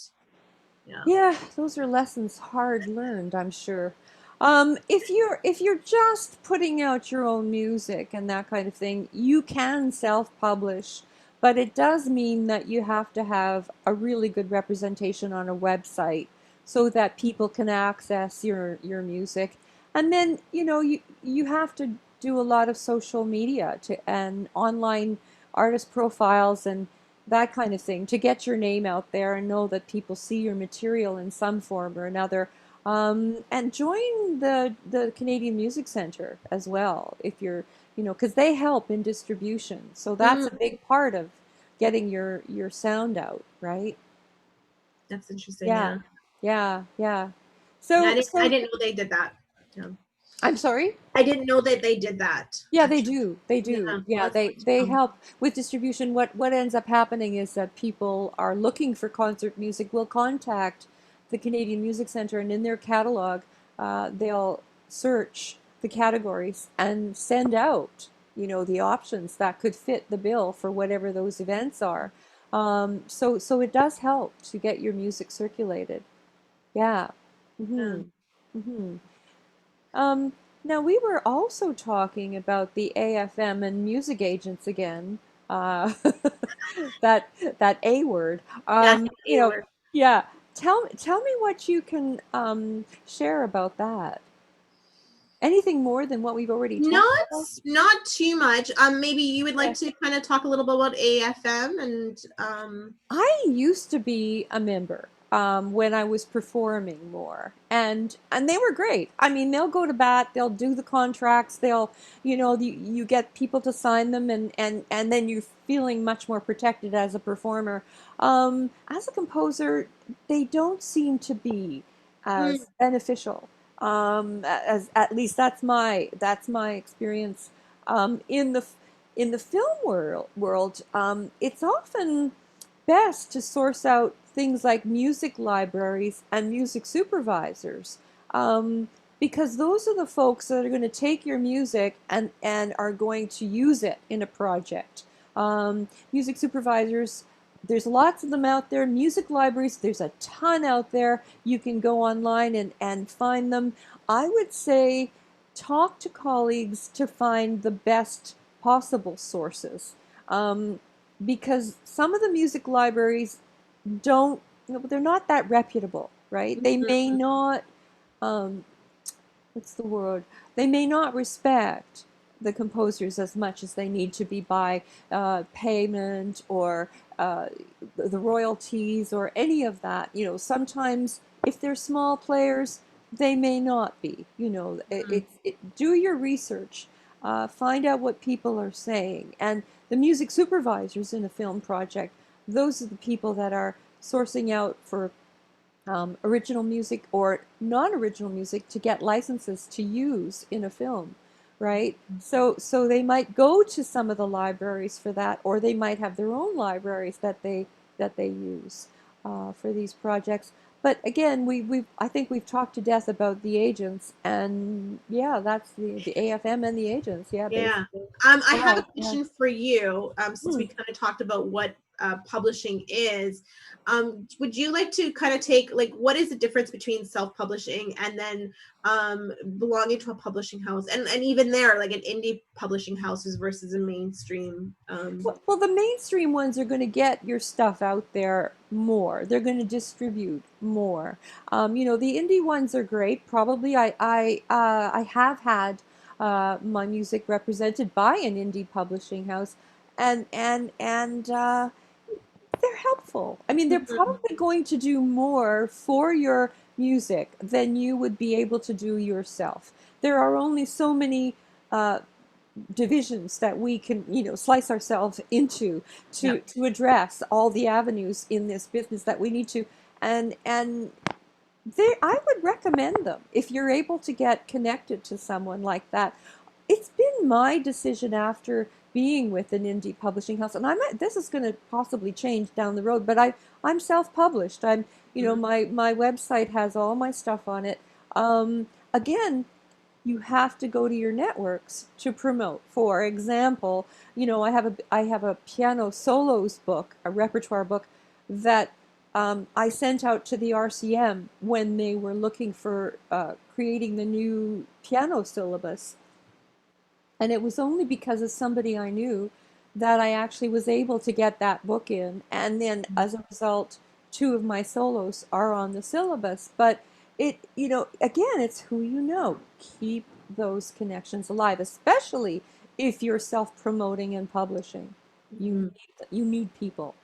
S1: Yeah, those are lessons hard learned, I'm sure. If you're just putting out your own music and that kind of thing, you can self-publish, but it does mean that you have to have a really good representation on a website so that people can access your music. And then, you have to do a lot of social media and online artist profiles and that kind of thing to get your name out there and know that people see your material in some form or another. And join the Canadian Music Centre as well, if you're, because they help in distribution. So that's a big part of getting your sound out, right?
S2: That's interesting.
S1: Yeah. So
S2: I didn't know they did that.
S1: I'm sorry?
S2: I didn't know that they did that.
S1: Yeah, they do. They
S2: Yeah,
S1: do.
S2: well,
S1: Yeah,
S2: that's
S1: they
S2: good to
S1: they
S2: know.
S1: help with distribution. What ends up happening is that people are looking for concert music, will contact the Canadian Music Center, and in their catalog, they'll search the categories and send out, the options that could fit the bill for whatever those events are. So it does help to get your music circulated. Yeah.
S2: Yeah.
S1: Mm-hmm. Mm-hmm. Um, Now we were also talking about the AFM and music agents again. Uh, that that A word.
S2: Yes, they were.
S1: Yeah. Tell me what you can share about that. Anything more than what we've already talked
S2: Not
S1: about?
S2: not too much. Maybe you would
S1: Yeah.
S2: like to kind of talk a little bit about AFM and
S1: I used to be a member when I was performing more, and they were great. I mean, they'll go to bat, they'll do the contracts, you get people to sign them, and then you're feeling much more protected as a performer. As a composer, they don't seem to be
S2: mm,
S1: as beneficial. As at least that's my experience in the film world. It's often best to source out things like music libraries and music supervisors, um, because those are the folks that are going to take your music and are going to use it in a project. Music supervisors, there's lots of them out there. Music libraries, there's a ton out there. You can go online and find them. I would say talk to colleagues to find the best possible sources. Um, because some of the music libraries don't, they're not that reputable, right? They may
S2: mhm,
S1: not, um, what's the word? They may not respect the composers as much as they need to be by payment or uh, the royalties or any of that. Sometimes if they're small players, they may not be.
S2: mhm.
S1: Do your research, find out what people are saying, and the music supervisors in a film project. Those are the people that are sourcing out for original music or non-original music to get licenses to use in a film, right? So they might go to some of the libraries for that, or they might have their own libraries that they use for these projects. But again, I think we've talked to death about the agents, and yeah, that's the AFM and the agents. Yeah,
S2: Yeah.
S1: basically.
S2: I have
S1: Yeah,
S2: a
S1: yeah.
S2: question for you, since
S1: Hmm.
S2: we kind of talked about what publishing is. Would you like to kind of take, like, what is the difference between self-publishing and then belonging to a publishing house? And even there, like an indie publishing houses versus a mainstream.
S1: Well, the mainstream ones are going to get your stuff out there more. They're going to distribute more. The indie ones are great. Probably, I have had my music represented by an indie publishing house, and they're helpful. I mean, they're
S2: Mhm.
S1: probably going to do more for your music than you would be able to do yourself. There are only so many uh, divisions that we can slice ourselves into
S2: Yeah.
S1: to address all the avenues in this business that we need to, and I would recommend them if you're able to get connected to someone like that. It's been my decision after being with an indie publishing house, and this is going to possibly change down the road, but I'm self-published.
S2: Mhm.
S1: My website has all my stuff on it. Again, you have to go to your networks to promote. For example, I have a piano solos book, a repertoire book that I sent out to the RCM when they were looking for creating the new piano syllabus, and it was only because of somebody I knew that I actually was able to get that book in. And then as a result, two of my solos are on the syllabus. But again, it's who you know. Keep those connections alive, especially if you're self-promoting and publishing.
S2: Mhm.
S1: You need people.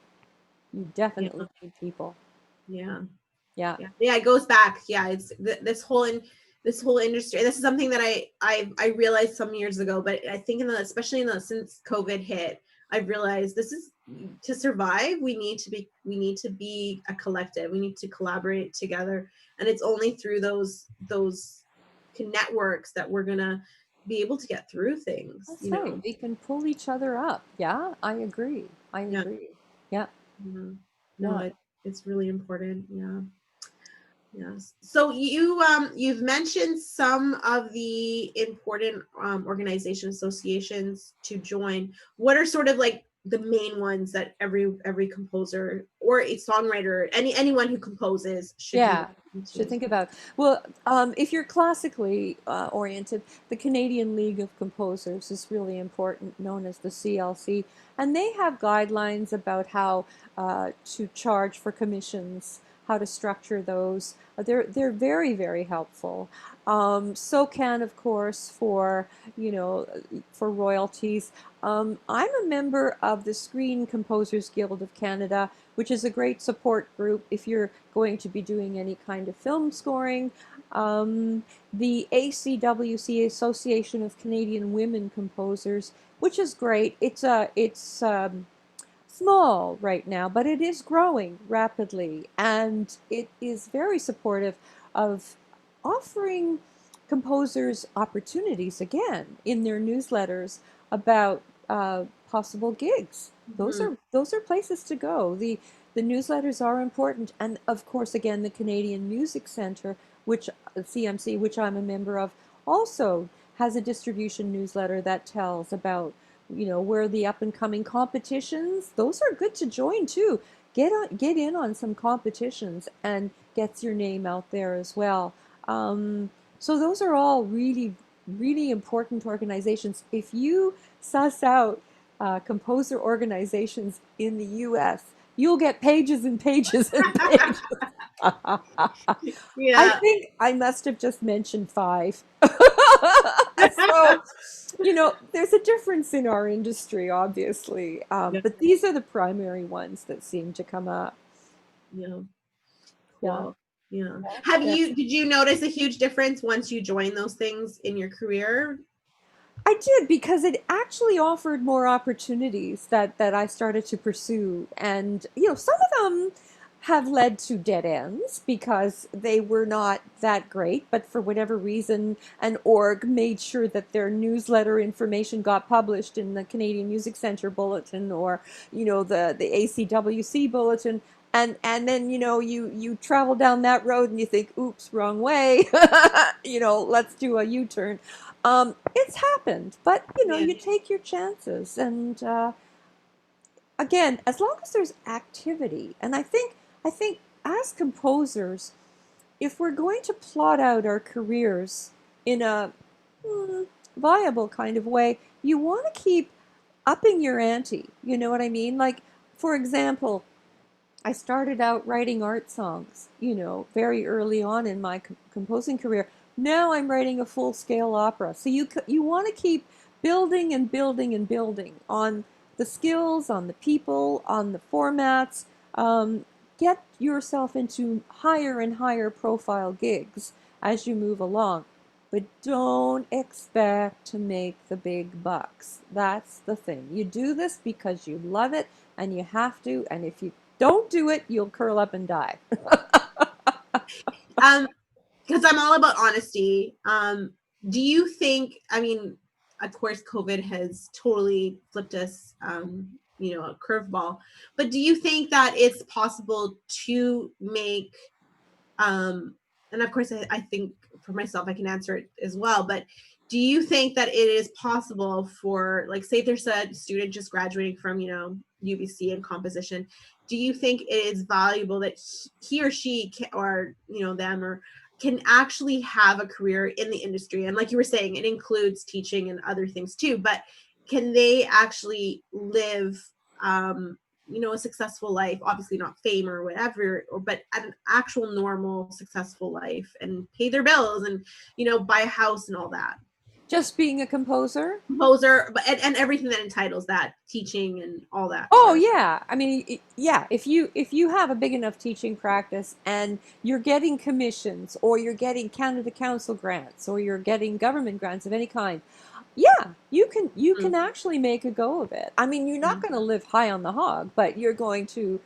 S1: You definitely
S2: Yeah.
S1: need people.
S2: Yeah.
S1: Yeah.
S2: Yeah, it goes back. Yeah, it's this whole industry. This is something that I realized some years ago, but I think especially since COVID hit, I've realized this is, to survive, we need to be a collective. We need to collaborate together, and it's only through those networks that we're gonna be able to get through things.
S1: That's right. We can pull each other up. Yeah, I agree. I
S2: Yeah.
S1: agree. Yeah.
S2: No,
S1: Yeah.
S2: it's really important. Yeah. Yes. So you've mentioned some of the important organization associations to join. What are sort of like the main ones that every composer or a songwriter, anyone who composes should be
S1: Yeah,
S2: looking
S1: should
S2: to?
S1: think about. Well, if you're classically oriented, the Canadian League of Composers is really important, known as the CLC, and they have guidelines about how to charge for commissions, how to structure those. They're very, very helpful. So can, of course, for for royalties. I'm a member of the Screen Composers Guild of Canada, which is a great support group if you're going to be doing any kind of film scoring. The ACWC, Association of Canadian Women Composers, which is great. It's small right now, but it is growing rapidly, and it is very supportive of offering composers opportunities again in their newsletters about possible gigs. Those are places to go. The newsletters are important, and of course, again, the Canadian Music Centre, which CMC, which I'm a member of, also has a distribution newsletter that tells about where the up and coming competitions. Those are good to join too. Get in on some competitions and gets your name out there as well. So those are all really, really important organizations. If you suss out composer organizations in the U.S., you'll get pages and pages and pages. I
S2: Yeah.
S1: think I must have just mentioned 5. So, there's a difference in our industry, obviously,
S2: Yeah.
S1: but these are the primary ones that seem to come up.
S2: Yeah.
S1: Yeah.
S2: Cool. Yeah.
S1: Yeah.
S2: Did you notice a huge difference once you joined those things in your career?
S1: I did, because it actually offered more opportunities that I started to pursue. And, some of them have led to dead ends because they were not that great, but for whatever reason, an org made sure that their newsletter information got published in the Canadian Music Centre Bulletin, or, the ACWC Bulletin. And then, you travel down that road and you think, oops, wrong way. Let's do a U-turn. It's happened, but
S2: Yeah.
S1: you take your chances, and again, as long as there's activity, and I think as composers, if we're going to plot out our careers in a viable kind of way, you want to keep upping your ante. You know what I mean? Like, for example, I started out writing art songs, very early on in my composing career. Now I'm writing a full-scale opera. So you want to keep building and building and building on the skills, on the people, on the formats. Get yourself into higher and higher profile gigs as you move along. But don't expect to make the big bucks. That's the thing. You do this because you love it and you have to, and if you don't do it, you'll curl up and die.
S2: Because I'm all about honesty. Do you think, I mean, of course, COVID has totally flipped us, a curveball, but do you think that it's possible to make, and of course, I think for myself, I can answer it as well, but do you think that it is possible for, like, say there's a student just graduating from, UBC in composition, do you think it is valuable that he or she can, or, them, or can actually have a career in the industry? And like you were saying, it includes teaching and other things too, but can they actually live, a successful life, obviously not fame or whatever, but an actual normal successful life, and pay their bills, and buy a house and all that?
S1: Just being a composer?
S2: Composer, but and everything that entitles that, teaching and all that
S1: Oh
S2: sort of.
S1: yeah. I mean, yeah, if you have a big enough teaching practice and you're getting commissions, or you're getting Canada Council grants, or you're getting government grants of any kind, yeah, you can actually make a go of it. I mean, you're not going to live high on the hog, but you're going to,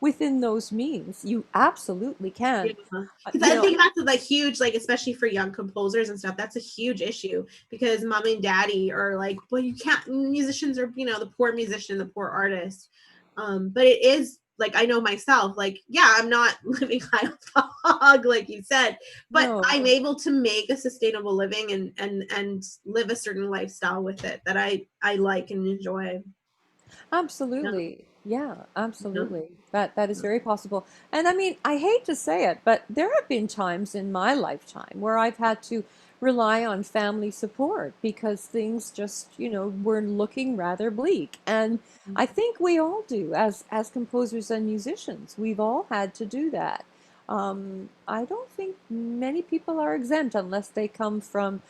S1: within those means, you absolutely
S2: Yeah.
S1: can.
S2: Because
S1: You
S2: I
S1: know,
S2: think that's like huge, like especially for young composers and stuff. That's a huge issue because mom and daddy are like, well, you can't. Musicians are, the poor musician, the poor artist. But it is like I know myself. Like, yeah, I'm not living high off the hog, like you said, but
S1: no,
S2: I'm able to make a sustainable living and live a certain lifestyle with it that I like and enjoy. Yeah.
S1: absolutely. Yeah,
S2: Yeah.
S1: absolutely. That is very possible. And I mean, I hate to say it, but there have been times in my lifetime where I've had to rely on family support because things just, were looking rather bleak. And I think we all do as composers and musicians. We've all had to do that. I don't think many people are exempt unless they come from,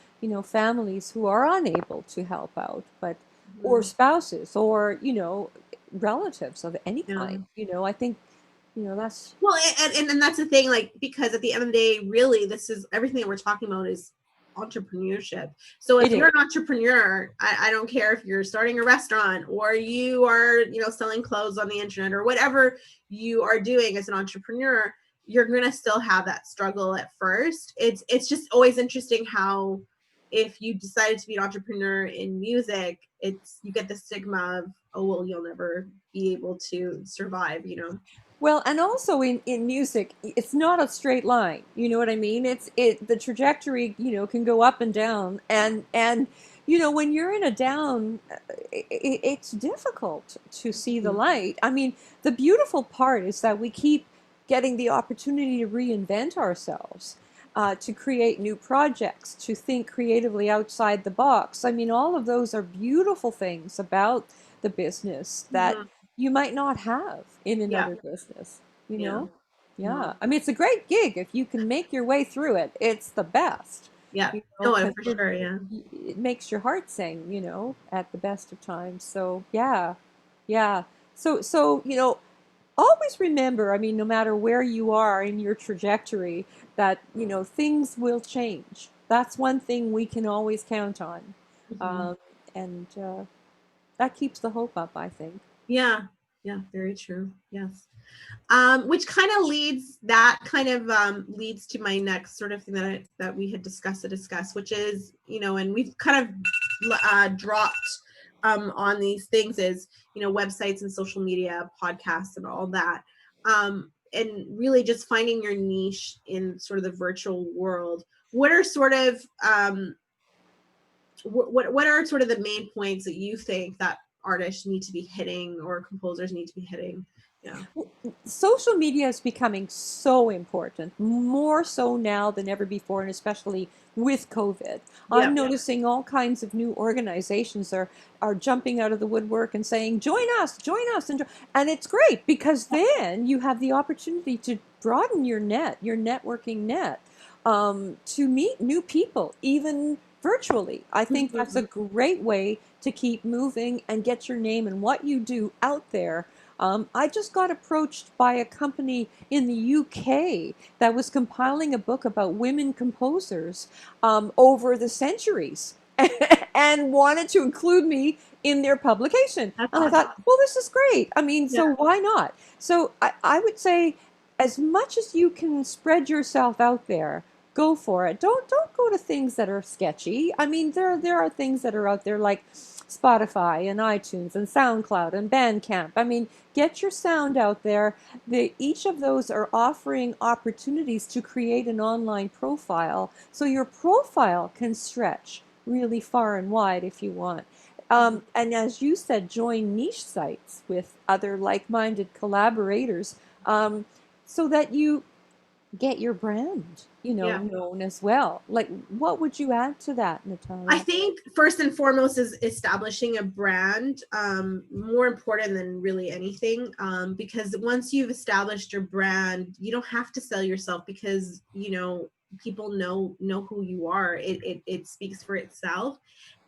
S1: families who are unable to help out. But or
S2: Mhm.
S1: spouses or relatives of any
S2: Yeah.
S1: kind. I think that's
S2: Well, and that's the thing, like, because at the end of the day, really, this is everything that we're talking about is entrepreneurship. So
S1: it
S2: if you're
S1: is.
S2: an entrepreneur, I don't care if you're starting a restaurant or you are, selling clothes on the internet or whatever you are doing as an entrepreneur, you're gonna still have that struggle at first. It's just always interesting how if you decided to be an entrepreneur in music, you get the stigma of, oh well, you'll never be able to survive.
S1: Well, and also in music, it's not a straight line. You know what I mean? The trajectory, can go up and down, and when you're in a down, it's difficult to see the
S2: Mhm.
S1: light. I mean, the beautiful part is that we keep getting the opportunity to reinvent ourselves, to create new projects, to think creatively outside the box. I mean, all of those are beautiful things about the business that
S2: Mhm.
S1: you might not have in
S2: Yeah,
S1: another business, you
S2: yeah,
S1: know? Yeah.
S2: no,
S1: I mean, it's a great gig. If you can make your way through it, it's the best,
S2: yeah, no,
S1: because
S2: for sure, yeah.
S1: it makes your heart sing, at the best of times. So, yeah. Yeah. So, always remember, I mean, no matter where you are in your trajectory, that, things will change. That's one thing we can always count on.
S2: Mhm.
S1: Um, and that keeps the hope up, I think.
S2: Yeah, yeah, very true. Yes. Which kind of leads to my next sort of thing that we had discussed to discuss, which is, and we've kind of dropped on these things is, websites and social media, podcasts and all that. And really just finding your niche in sort of the virtual world. What are sort of what are sort of the main points that you think that artists need to be hitting or composers need to be hitting? Yeah.
S1: Social media is becoming so important, more so now than ever before, and especially with COVID. I'm
S2: Yep.
S1: noticing all kinds of new organizations are jumping out of the woodwork and saying, join us, and it's great because then you have the opportunity to broaden your net, your networking net, to meet new people, even virtually. I think that's a
S2: Mhm.
S1: great way to keep moving and get your name and what you do out there. I just got approached by a company in the UK that was compiling a book about women composers over the centuries and wanted to include me in their publication.
S2: That's
S1: And I
S2: awesome.
S1: thought, well, this is great. I mean,
S2: Yeah.
S1: so why not? So I would say, as much as you can spread yourself out there, go for it. Don't go to things that are sketchy. I mean, there are things that are out there like Spotify and iTunes and SoundCloud and Bandcamp. I mean, get your sound out there. Each of those are offering opportunities to create an online profile, so your profile can stretch really far and wide if you want.
S2: Mhm.
S1: And as you said, join niche sites with other like-minded collaborators, so that you get your brand,
S2: Yeah.
S1: known as well. Like, what would you add to that,
S2: I
S1: Natalia?
S2: think first and foremost is establishing a brand, more important than really anything. Because once you've established your brand, you don't have to sell yourself because people know who you are. It speaks for itself,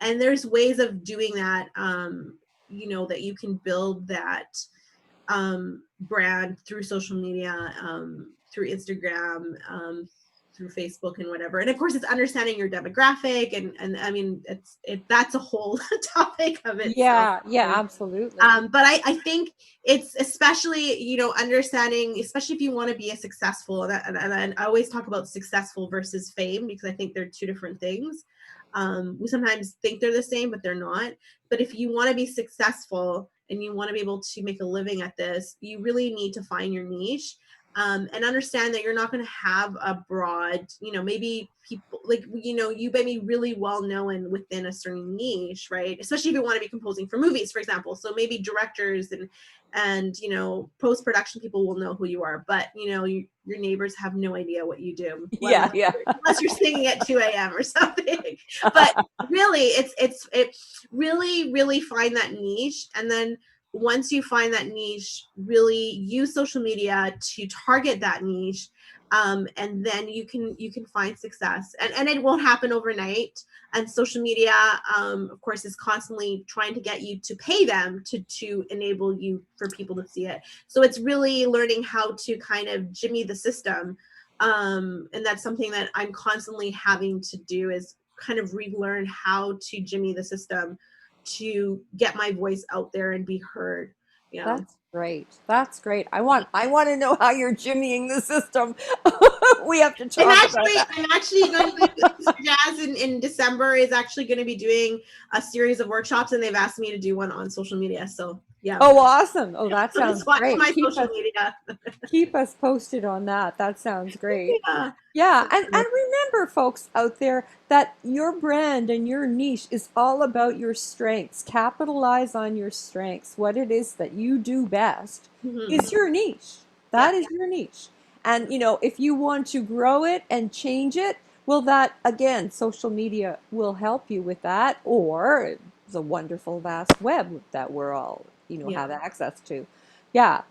S2: and there's ways of doing that. That you can build that brand through social media, through Instagram, through Facebook and whatever. And of course, it's understanding your demographic, and I mean, that's a whole topic of itself.
S1: Yeah, absolutely.
S2: But I think it's especially, you know, understanding, especially if you want to be a successful, and I always talk about successful versus fame, because I think they're two different things. We sometimes think they're the same, but they're not. But if you want to be successful and you want to be able to make a living at this, you really need to find your niche. And understand that you're not going to have a broad, you know, maybe people like, you know, you may be really well known within a certain niche, right? Especially if you want to be composing for movies, for example. So maybe directors and you know, post-production people will know who you are, but you know, your neighbors have no idea what you do.
S1: Yeah.
S2: Unless you're singing at 2 a.m. or something. But really, it really find that niche, and then once you find that niche, really use social media to target that niche, and then you can find success, and it won't happen overnight. And social media, of course, is constantly trying to get you to pay them to enable you for people to see it. So it's really learning how to kind of jimmy the system, and that's something that I'm constantly having to do, is kind of relearn how to jimmy the system to get my voice out there and be heard. Yeah.
S1: That's great. That's great. I want to know how you're jimmying the system. We have to talk about that.
S2: I'm actually going to Jazz in December is actually going to be doing a series of workshops, and they've asked me to do one on social media. So yeah.
S1: Oh, awesome. Oh, that sounds
S2: Just watch
S1: great.
S2: my social media.
S1: Keep us posted on that. That sounds great.
S2: Yeah.
S1: Yeah, and remember, folks out there, that your brand and your niche is all about your strengths. Capitalize on your strengths. What it is that you do best is your niche. That is your niche. And, you know, if you want to grow it and change it, well, that, again, social media will help you with that, or the wonderful vast web that we're all, you know, have access to. Yeah.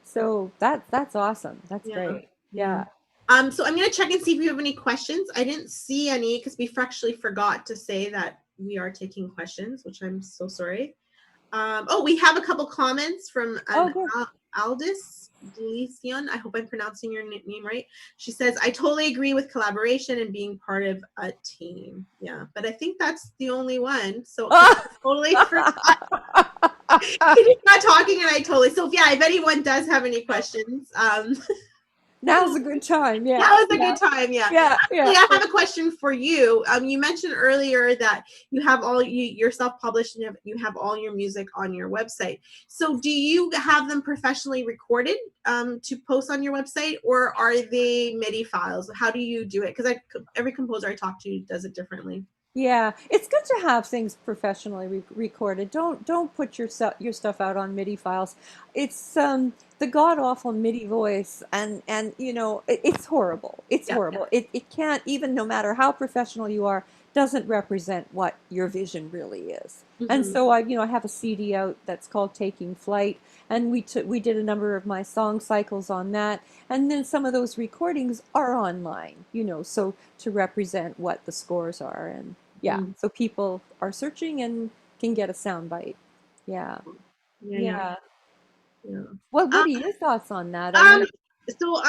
S1: So that's awesome. That's great. Yeah.
S2: So I'm going to check and see if you have any questions. I didn't see any because we actually forgot to say that we are taking questions, which I'm so sorry. Oh, we have a couple comments from Aldis Delicion. I hope I'm pronouncing your name right. She says, I totally agree with collaboration and being part of a team. Yeah, but I think that's the only one. So I totally forgot. You're not talking, and I totally. So yeah, if anyone does have any questions,
S1: now's a good time. Yeah.
S2: That was a good time. Yeah.
S1: Yeah.
S2: Actually, I have a question for you. You mentioned earlier that you have you're self-published and you have all your music on your website. So do you have them professionally recorded to post on your website, or are they MIDI files? How do you do it? Because every composer I talk to does it differently.
S1: Yeah, it's good to have things professionally recorded. Don't put your stuff out on MIDI files. It's the god awful MIDI voice, and you know, it's horrible. It's horrible. It can't, even no matter how professional you are, doesn't represent what your vision really is. And so I have a CD out that's called Taking Flight, and we did a number of my song cycles on that, and then some of those recordings are online, you know, so to represent what the scores are. And so people are searching and can get a sound bite. Yeah. What are your thoughts on that?
S2: So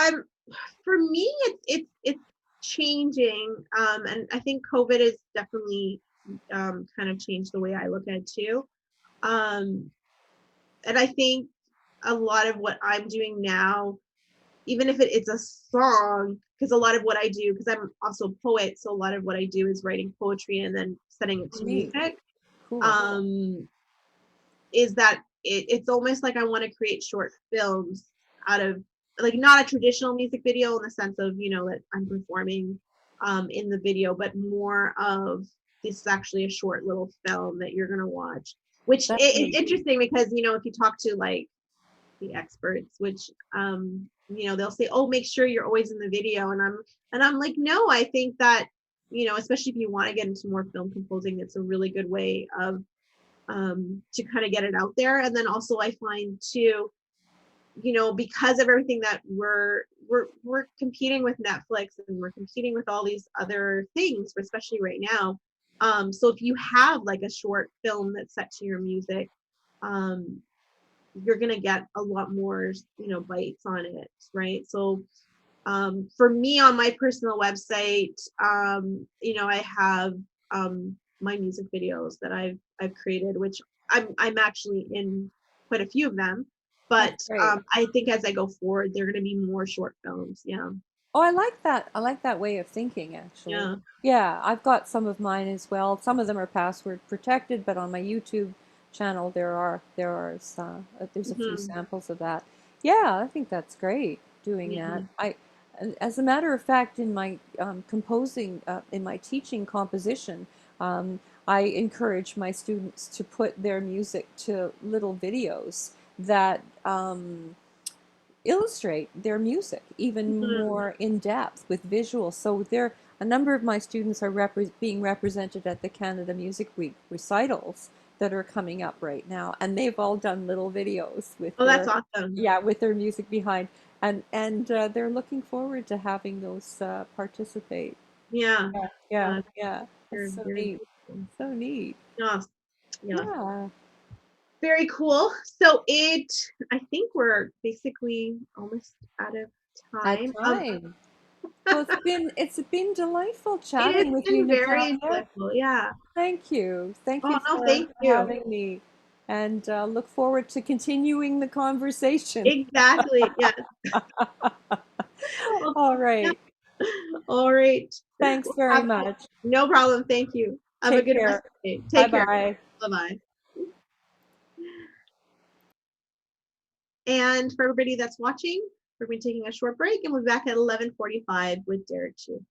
S2: for me, it's changing, and I think COVID has definitely kind of changed the way I look at it too. And I think a lot of what I'm doing now, even if it's a song, because a lot of what I do, because I'm also a poet, so a lot of what I do is writing poetry and then setting it to music. Cool. Is that it's almost like I want to create short films out of, like, not a traditional music video in the sense of, you know, that I'm performing in the video, but more of, this is actually a short little film that you're gonna watch, which it's interesting because, you know, if you talk to like the experts, which you know, they'll say, oh, make sure you're always in the video, and I'm like, no, I think that, you know, especially if you want to get into more film composing, it's a really good way of to kind of get it out there. And then also I find too, you know, because of everything that we're competing with Netflix, and we're competing with all these other things, especially right now. So if you have like a short film that's set to your music, you're gonna get a lot more, you know, bites on it, right? So For me on my personal website, I have my music videos that I've created, which I'm actually in quite a few of them. But
S1: That's great.
S2: I think as I go forward, there are going to be more short films. Yeah.
S1: Oh, I like that. I like that way of thinking, actually.
S2: Yeah.
S1: Yeah, I've got some of mine as well. Some of them are password protected, but on my YouTube channel there's a few
S2: Hmm.
S1: samples of that. Yeah, I think that's great doing that.
S2: Yeah.
S1: As a matter of fact, in my in my teaching composition, I encourage my students to put their music to little videos that illustrate their music even
S2: Mhm.
S1: more in depth with visuals. So there, a number of my students are being represented at the Canada Music Week recitals that are coming up right now, and they've all done little videos with
S2: Oh, that's
S1: their,
S2: awesome.
S1: yeah, with their music behind, and they're looking forward to having those participate.
S2: Yeah.
S1: Yeah, yeah,
S2: Uh,
S1: yeah.
S2: very,
S1: That's so
S2: very
S1: neat.
S2: cool.
S1: So neat.
S2: Yes. Yeah.
S1: Yeah.
S2: Very cool. So I think we're basically almost out of
S1: At
S2: time.
S1: time. Well, it's been delightful
S2: It's
S1: chatting with you,
S2: been very
S1: Natalia.
S2: insightful. Yeah.
S1: Thank you. Thank
S2: Oh
S1: you
S2: no,
S1: for
S2: thank you.
S1: having me, and look forward to continuing the conversation.
S2: Exactly. Yes.
S1: All
S2: Yeah.
S1: right.
S2: All right.
S1: Thanks
S2: Well,
S1: very much.
S2: no problem. Thank you. Have a
S1: Take
S2: good rest
S1: care.
S2: of the day.
S1: Bye
S2: Take care.
S1: bye.
S2: Bye bye. And for everybody that's watching, we're going to be taking a short break and we'll be back at 11:45 with Derek Chu.